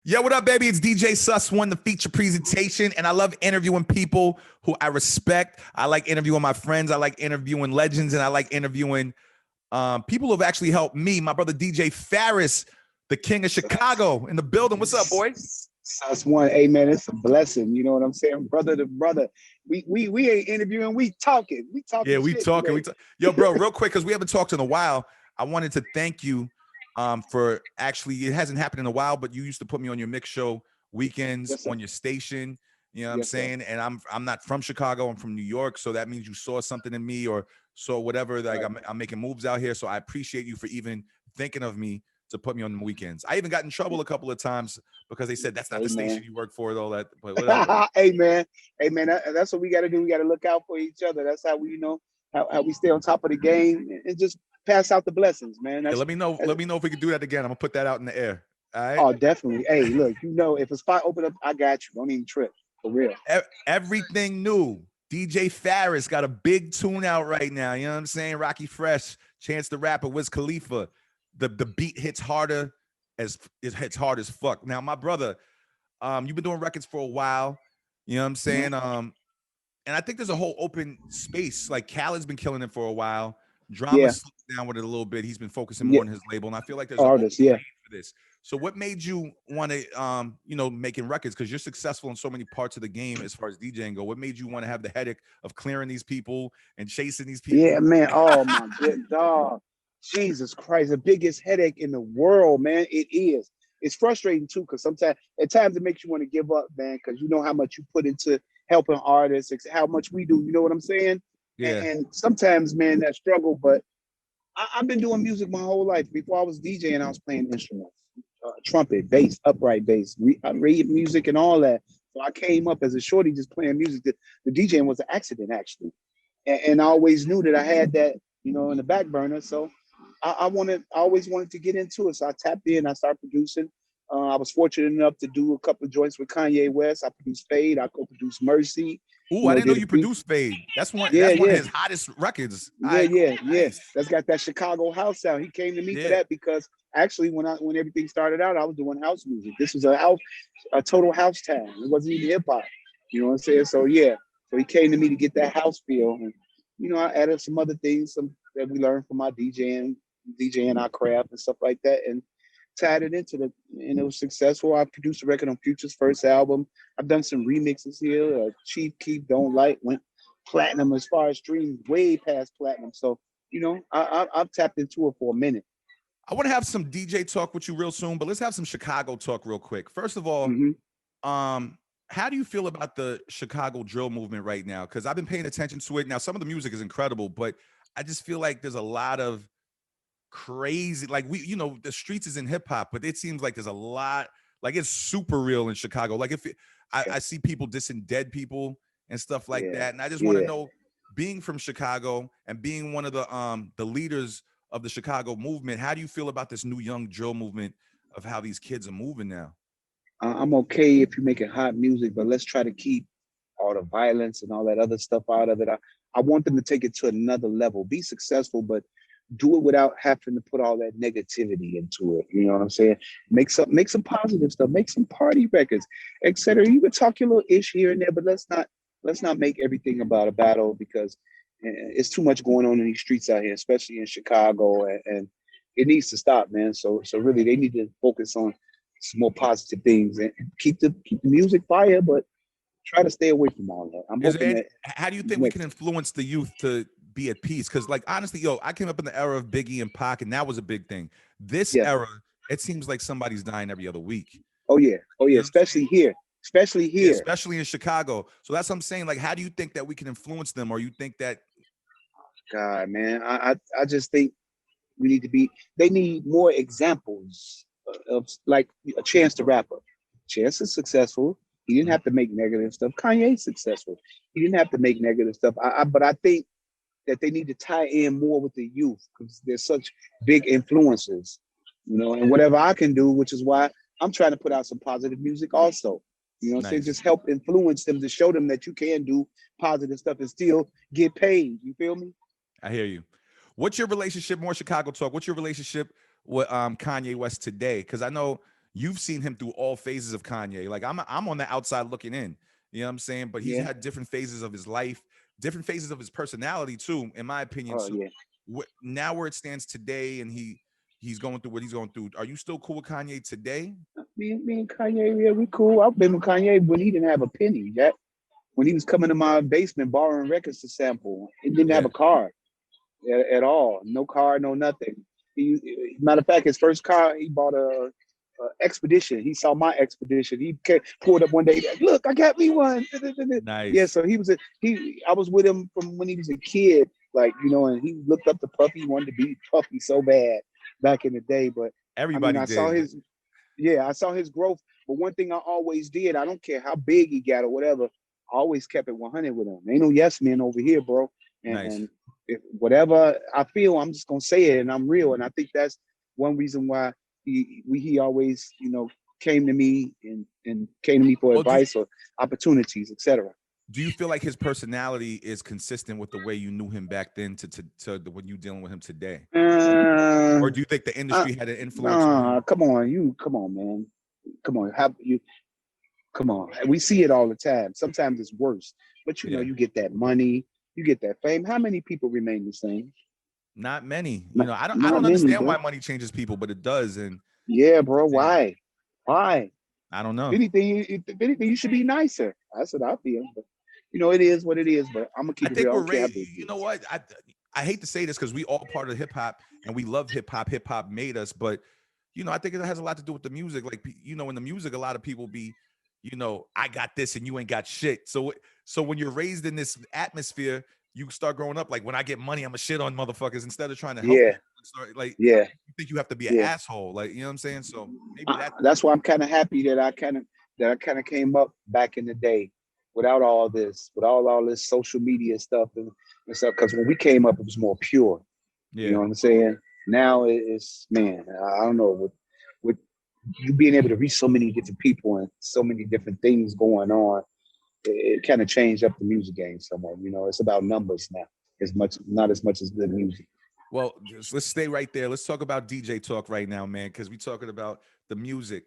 Yo, what up, baby? It's DJ Sus One, the feature presentation, and I love interviewing people who I respect. I like interviewing my friends. I like interviewing legends, and I like interviewing people who have actually helped me. My brother DJ Pharris, the king of Chicago, in the building. What's up, boy? That's one. Hey man, it's a blessing. You know what I'm saying? Brother to brother. We ain't interviewing, we talking. We Yeah, talking we shit talking. today. Yo, bro, real quick, because we haven't talked in a while. I wanted to thank you for actually, it hasn't happened in a while, but you used to put me on your mix show weekends Yes, sir. on your station. You know what I'm Yes, sir. saying? And I'm not from Chicago. I'm from New York, so that means you saw something in me or saw whatever. Like Right. I'm making moves out here, so I appreciate you for even thinking of me to put me on the weekends. I even got in trouble a couple of times because they said that's not Hey the station man. you work for and all that. But whatever. Hey man. Hey man. That's what we got to do. We got to look out for each other. That's how we, how we stay on top of the game and just pass out the blessings, man. Yeah, That's, let me know. that's Let me know if we can do that again. I'm gonna put that out in the air. All right. oh definitely. Hey, look, if a spot open up, I got you. Don't even trip for real. Everything new. DJ Pharris got a big tune out right now. You know what I'm saying? Rocky Fresh, Chance the Rapper, Wiz Khalifa. The beat hits harder as it hits hard as fuck. Now, my brother, you've been doing records for a while. You know what I'm Mhm. saying? And I think there's a whole open space. Like Khaled's been killing it for a while. Drama Yeah. slipped down with it a little bit. He's been focusing more Yeah. on his label, and I feel like there's an open Artists. Yeah. lane for this. So, what made you want to, making records? Because you're successful in so many parts of the game as far as DJing go. What made you want to have the headache of clearing these people and chasing these Yeah, people? man. Oh my good dog. Jesus Christ, the biggest headache in the world, man. It is. It's frustrating too, because sometimes at times it makes you want to give up, man, because you know how much you put into helping artists, how much we do. You know what I'm saying? And, Yeah. and sometimes, man, that struggle. But I've been doing music my whole life. Before I was DJing, I was playing instruments, trumpet, bass, upright bass, I read music, and all that. So I came up as a shorty just playing music. The DJing was an accident, actually, and I always knew that I had that, in the back burner. So I always wanted to get into it. So I tapped in, I started producing. I was fortunate enough to do a couple of joints with Kanye West. I produced Fade, I co-produced Mercy, Ooh, I didn't know did a you feat. produced Fade. That's one. Yeah, That's one of yeah, his hottest records. All yeah, right, yeah, cool, yeah. nice. That's got that Chicago house sound. He came to me for Yeah. that because actually when everything started out, I was doing house music. This was a total house town. It wasn't even hip hop. You know what I'm saying? So yeah. So he came to me to get that house feel. And I added some other things, some that we learned from my DJing our craft and stuff like that, and tied it into and it was successful. I produced a record on Future's first album. I've done some remixes here. Chief Keef, Don't Like went platinum as far as streams, way past platinum. So I've tapped into it for a minute. I want to have some DJ talk with you real soon, but let's have some Chicago talk real quick. First of all, Hmm. um, how do you feel about the Chicago drill movement right now? Because I've been paying attention to it. Now, some of the music is incredible, but I just feel like there's a lot of crazy, like the streets is in hip hop, but it seems like there's a lot, like it's super real in Chicago. Like I see people dissing dead people and stuff like Yeah, that, and I just want to yeah. know, being from Chicago and being one of the leaders of the Chicago movement, how do you feel about this new young drill movement of how these kids are moving now? I'm okay if you're making hot music, but let's try to keep all the violence and all that other stuff out of it. I want them to take it to another level, be successful, but do it without having to put all that negativity into it. You know what I'm saying? Make some positive stuff, make some party records, etc. You can talk your little ish here and there, but let's not make everything about a battle because it's too much going on in these streets out here, especially in Chicago, and it needs to stop, man. So really, they need to focus on some more positive things and keep the music fire, but try to stay away from all that. I'm Is there hoping any, that how do you think we can next. influence the youth to be at peace? Because, like, honestly, I came up in the era of Biggie and Pac, and that was a big thing. This Yeah. era, it seems like somebody's dying every other week. Oh yeah. Oh You yeah. know what I'm saying? Especially here. Especially Yeah, here. especially in Chicago. So that's what I'm saying. Like, how do you think that we can influence them, or you think that? God, man. I just think we need to be. They need more examples of like a Chance the Rapper. Chance is successful. He didn't have to make negative stuff. Kanye's successful. He didn't have to make negative stuff. But I think that they need to tie in more with the youth because they're such big influences, and whatever I can do, which is why I'm trying to put out some positive music also. You know what I'm saying? Nice. Just help influence them to show them that you can do positive stuff and still get paid. You feel me? I hear you. What's your relationship? More Chicago talk. What's your relationship with Kanye West today? Because I know you've seen him through all phases of Kanye. Like I'm on the outside looking in. You know what I'm saying? But he's Yeah. had different phases of his life, different phases of his personality too, in my opinion. Oh So yeah. now where it stands today, and he's going through what he's going through. Are you still cool with Kanye today? Me and Kanye, yeah, we cool. I've been with Kanye when he didn't have a penny. That when he was coming to my basement borrowing records to sample, he didn't have Yeah, a car at all. No car, no nothing. Matter of fact, his first car he bought a Expedition. He saw my Expedition. He pulled up one day. Look, I got me one. Yeah, nice. so he. I was with him from when he was a kid, like and he looked up to Puffy. He wanted to be Puffy so bad back in the day. But I mean, Everybody I saw did. his yeah, I saw his growth. But one thing I always did, I don't care how big he got or whatever, I always kept it 100 with him. Ain't no yes men over here, bro. And Nice. if whatever I feel, I'm just gonna say it, and I'm real. And I think that's one reason why he always came to me and came to me for Well, advice or opportunities, etc. do you feel like his personality is consistent with the way you knew him back then when you dealing with him today? Uh, Or do you think the uh, industry had an influence on him? nah, come on, man, come on, come on. We see it all the time. Sometimes it's worse, but Yeah. you get that money, you get that fame. How many people remain the same? Not many. Not, I not don't many, understand why bro. money changes people, but it does. And Yeah, bro. and Why? Why? I don't If know. anything, you should be nicer. That's what I feel. But it is what it is. But I'm gonna I keep it think real. I we're don't care how raised. big it You know is. what? I hate to say this because we all part of hip hop and we love hip hop. Hip hop made us, but I think it has a lot to do with the music. Like in the music, a lot of people be, I got this and you ain't got shit. So when you're raised in this atmosphere, you start growing up like when I get money, I'm a shit on motherfuckers instead of trying to help Yeah, people. Start like yeah, you think you have to be an yeah. asshole, like you know what I'm saying? So maybe that. That's why I'm kind of happy that I kind of came up back in the day without all this, without all this social media stuff and stuff. Because when we came up, it was more pure. You know Yeah. what I'm saying? Now it's man, I don't know with you being able to reach so many different people and so many different things going on. It kind of changed up the music game somewhat. It's about numbers now, not as much as good music. Well, let's stay right there. Let's talk about DJ talk right now, man, because we talking about the music.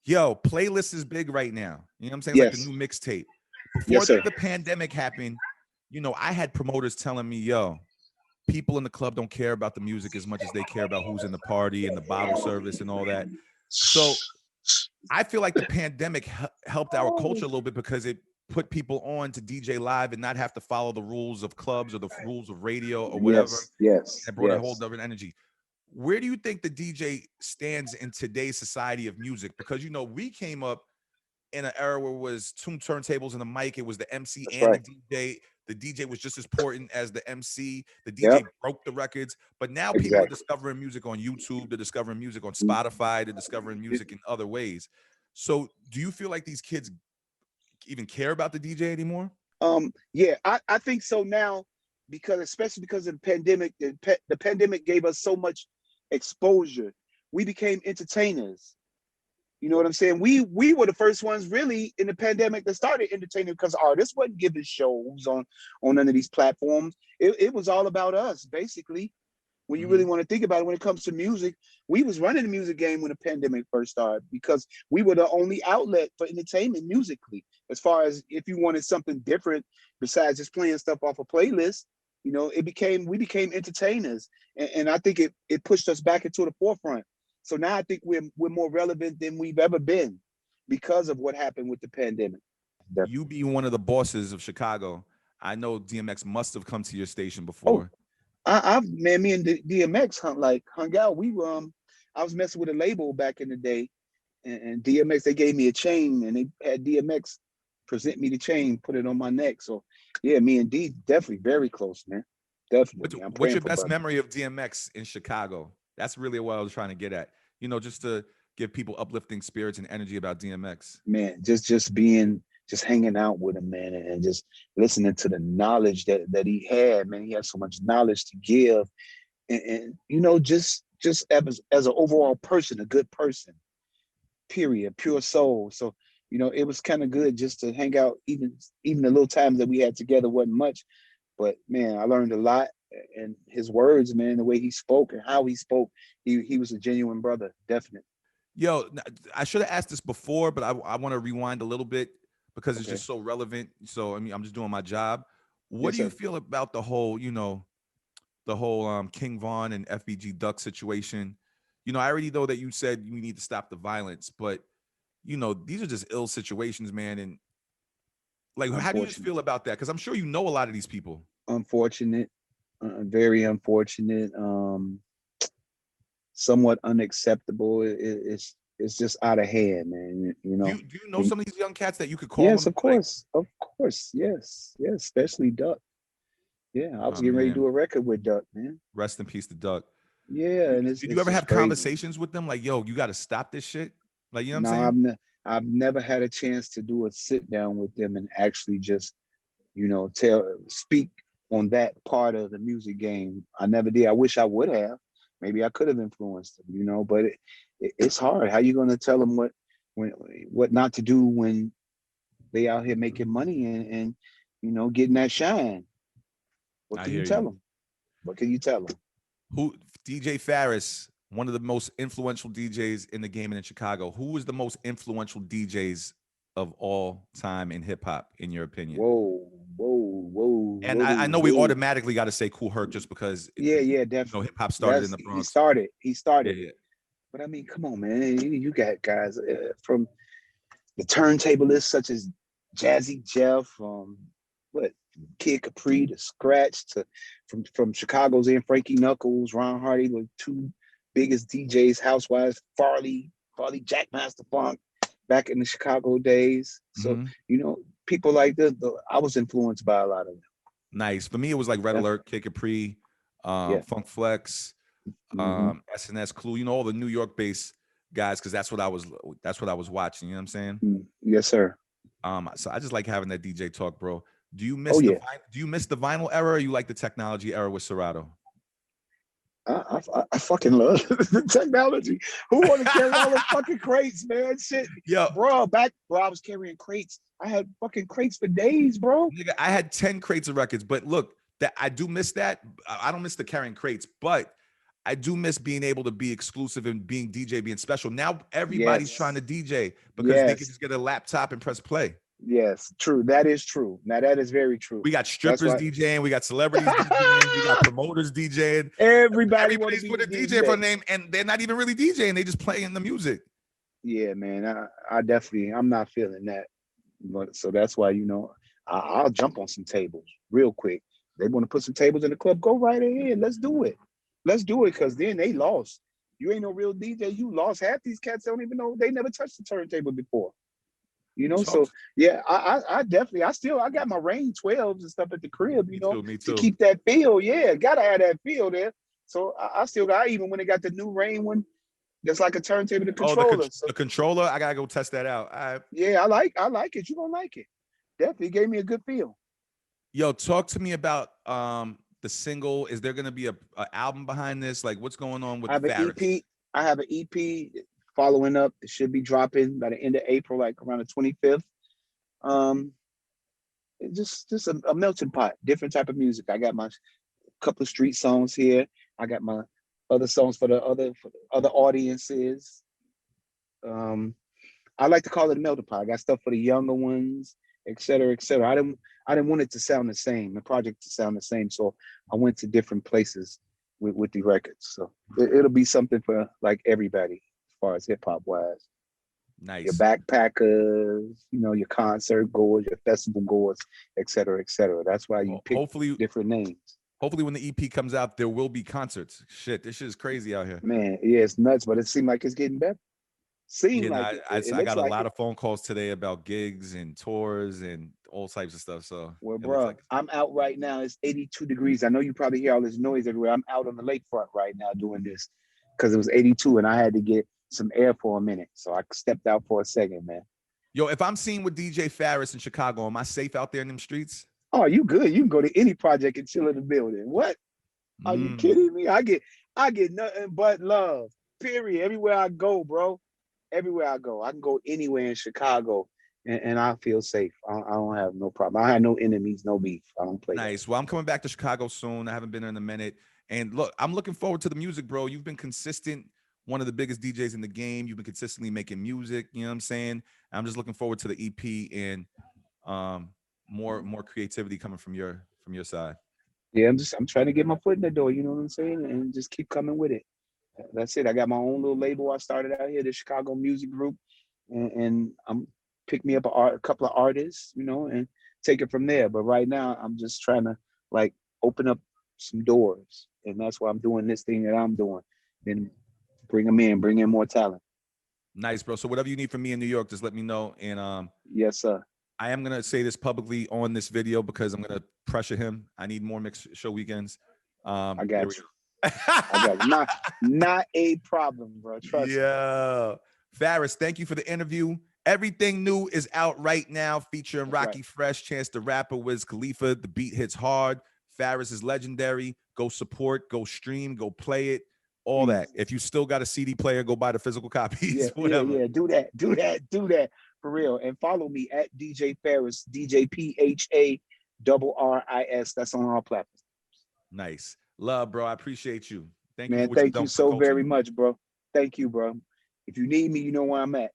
Yo, playlist is big right now. You know what I'm saying? Like the Yes, new mixtape. yes, Before sir. the pandemic happened, I had promoters telling me, yo, people in the club don't care about the music as much as they care about who's in the party and the bottle service and all that. So I feel like the pandemic helped our culture a little bit because it put people on to DJ live and not have to follow the rules of clubs or the rules of radio or whatever. Yes, yes, That brought a whole yes. different energy. Where do you think the DJ stands in today's society of music? Because we came up in an era where it was two turntables and a mic. It was the MC That's and the right. DJ. The DJ was just as important as the MC. The Yep, DJ broke the records. But now people are exactly. discovering music on YouTube. They're discovering music on Spotify. They're discovering music in other ways. So do you feel like these kids even care about the DJ anymore? Yeah, I think so now because especially because of the pandemic, the pandemic gave us so much exposure. We became entertainers. You know what I'm saying? We were the first ones really in the pandemic that started entertaining because artists wasn't giving shows on none of these platforms. It was all about us, basically. When you really Hmm. want to think about it, when it comes to music, we was running the music game when the pandemic first started because we were the only outlet for entertainment musically. As far as if you wanted something different besides just playing stuff off a playlist, we became entertainers, and I think it pushed us back into the forefront. So now I think we're more relevant than we've ever been because of what happened with the pandemic. You being one of the bosses of Chicago, I know DMX must have come to your station Oh, before. man, me and DMX hung out. I was messing with a label back in the day, and DMX they gave me a chain, and they had DMX present me the chain, put it on my neck. So yeah, me and D definitely very close, man. Definitely, I'm What's praying your for best brother. memory of DMX in Chicago? That's really what I was trying to get at. Just to give people uplifting spirits and energy about DMX. Man, just hanging out with him, man, and just listening to the knowledge that he had. Man, he had so much knowledge to give, and just as an overall person, a good person, period, pure soul. So it was kind of good just to hang out. Even the little times that we had together wasn't much, but man, I learned a lot. And his words, man, the way he spoke and how he spoke, he was a genuine brother, definitely. Yo, I should have asked this before, but I want to rewind a little bit because it's Okay. just so relevant. So I mean, I'm just doing my job. What Yes, do you sir. feel about the whole, the whole King Von and FBG Duck situation? I already know that you said you need to stop the violence, but these are just ill situations, man. And like, how do you just Unfortunate. feel about that? Because I'm sure you know a lot of these people. Unfortunate. Very unfortunate. Somewhat unacceptable. It's just out of hand, man. Do you know And some of these young cats that you could call yes, them? of Like, course, yes, yes. Especially Duck. Yeah, I was oh getting ready to man, do a record with Duck, man. rest in peace to Duck. Yeah, and Did you it's ever just have crazy. conversations with them like, yo, you got to stop this shit? Like, you know what I'm No, saying? I've never had a chance to do a sit down with them and actually just speak on that part of the music game. I never did. I wish I would have. Maybe I could have influenced them, but it's hard. How you going to tell them when what not to do when they out here making money and getting that shine? What I can you hear tell you. them? What can you tell them? Who DJ Pharris, one of the most influential DJs in the game and in Chicago. Who is the most influential DJs of all time in hip hop, in your opinion? Whoa, whoa, whoa, And I whoa, know we whoa. automatically got to say Cool Herc just because Yeah, yeah, definitely. hip hop started in That's the he Bronx. started. He Yeah, started it. yeah. But I mean, come on, man. You got guys from the turntablists such as Jazzy Jeff, what Kid Capri to Scratch to from Chicago's in Frankie Knuckles, Ron Hardy were two biggest DJs, housewives, Farley Jackmaster Funk back in the Chicago days. So, Hmm. people like this, I was influenced by a lot of them. Nice. For me, it was like Red Alert, Definitely. Kid Capri, Yeah. Funk Flex, Hmm. SNS Clue. All the New York based guys, because that's what I was watching. You know what I'm saying? Yes, sir. So I just like having that DJ talk, bro. Do you Oh miss the yeah. vi- Do you miss the vinyl era, or you like the technology era with Serato? I fucking love the technology. Who want to carry all the fucking crates, man? Shit, Yo, bro, I was carrying crates. I had fucking crates for days, bro. nigga, I had 10 crates of records, but look, that I do miss that. I don't miss the carrying crates, but I do miss being able to be exclusive and being DJ, being special. Now everybody's trying to Yes, DJ because they can yes, just get a laptop and press play. yes. True. That is true. Now that is very true. We got That's strippers why DJing, we got celebrities DJing, we got promoters DJing. everybody want to Everybody's be put the a DJ for a DJ. name, and they're not even really DJing; they just playing the music. Yeah, man. I definitely, I'm not feeling that. But so that's why I'll jump on some tables real quick. They want to put some tables in the club. Go right ahead. Let's do it. Let's do it because then they lost. You ain't no real DJ. You lost. Half these cats don't even know they never touched the turntable before. Talk. So yeah, I definitely I got my Rain 12s and stuff at the crib. Me too. Me To too. keep that feel. Yeah, gotta have that feel there. So I still got even when they got the new Rain one, that's like a turntable, the Oh, controller. So the controller. I gotta go test that out. All right. yeah, I like it. You gonna like it. Definitely gave me a good feel. Yo, talk to me about the single. Is there gonna be a album behind this? Like, what's going on I with have an Farris? EP. I have an EP following up. It should be dropping by the end of April, like around the 25th. Um, just a melting pot, different type of music. I got my couple of street songs here. I got my other songs for the other audiences. Um, I like to call it a melting pot. I got stuff for the younger ones, et cetera, et cetera. I didn't want it to sound the same, the project to sound the same. So I went to different places with the records. So it'll be something for like everybody as far as hip hop wise. Your Nice. backpackers, your concert goers, your festival goers, et cetera, et cetera. That's why you pick Hopefully, different names. hopefully, when the EP comes out, there will be concerts. Shit, this shit is crazy out here. Man, yeah, it's nuts, but it seemed like it's getting better. Seemed You know, like I, it. I It I looks got a like lot it. of phone calls today about gigs and tours and all types of stuff. So Well, it looks bro, like I'm out right now. It's 82 degrees. I know you probably hear all this noise everywhere. I'm out on the lakefront right now doing this because it was 82 and I had to get some air for a minute. So I stepped out for a second, man. yo. If I'm seen with DJ Farris in Chicago, am I safe out there in them streets? Oh, you good. You can go to any project and chill in the building. What? Are you Mm. kidding me? I get nothing but love. Period. Everywhere I go, bro. Everywhere I go. I can go anywhere in Chicago and I feel safe. I don't have no problem. I have no enemies, no beef. I don't play that. Nice. Well, I'm coming back to Chicago soon. I haven't been there in a minute. And look, I'm looking forward to the music, bro. You've been consistent one of the biggest DJs in the game. You've been consistently making music. You know what I'm saying? I'm just looking forward to the EP and more creativity coming from your side. Yeah, I'm trying to get my foot in the door, you know what I'm saying? And just keep coming with it. That's it. I got my own little label I started out here, the Chicago Music Group, and I'm pick me up a couple of artists, you know, and take it from there. But right now, I'm just trying to like open up some doors, and that's why I'm doing this thing that I'm doing. Then bring them in, bring in more talent. Nice, bro. So whatever you need from me in New York, just let me know. And Yes, sir. I am gonna say this publicly on this video because I'm gonna pressure him. I need more mixed show weekends. I There got we you. go. I got you. Not a problem, bro. Trust me. Yeah. Pharris, thank you for the interview. Everything New is out right now, featuring That's Rocky right. Fresh, Chance the Rapper, Wiz Khalifa. The beat hits hard. Pharris is legendary. Go support, go stream, go play it, all Please. that. If you still got a CD player, go buy the physical copies, Yeah, whatever. Do that. Do that for real. And follow me at DJ Pharris, DJPHARRIS. That's on all platforms. Nice. Love, bro. I appreciate you. Thank you for Man, what you've thank done you for the so culture. very much, bro. Thank you, bro. If you need me, you know where I'm at.